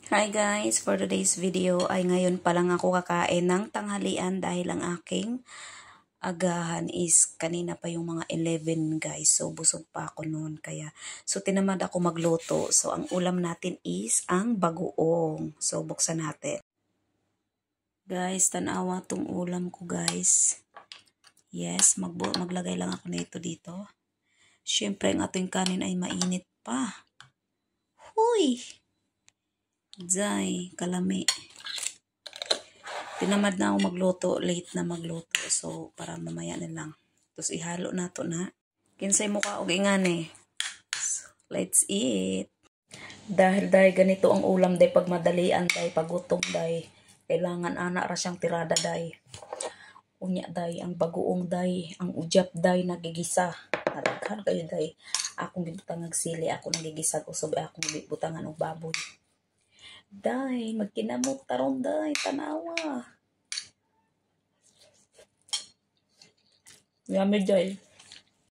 Hi guys! For today's video ay ngayon pa lang ako kakain ng tanghalian dahil ang aking agahan is kanina pa yung mga 11 guys. So busog pa ako noon kaya so tinamad ako magluto. So ang ulam natin is ang bagoong. So buksan natin. Guys, tanawa tong ulam ko guys. Yes, maglagay lang ako nito dito. Syempre ang ating kanin ay mainit pa. Huy! Day, kalami. Tinamad na ako magluto, late na magluto. So, para mamaya na lang. Tapos ihalo na to na. Kinsay mo ka og ingani. So, let's eat. Dahil ganito ang ulam day pag madalian day, pag gutom day. Kailangan ana ra siyang tirada day. Unya day, ang bagoong day, ang udyap day nagigisa. Naraghan kayo day. Akong gibutang sili, ako nagigisa usab akong gibutangan og baboy. Day, magkinamot taron day, tanawa. Yummy day.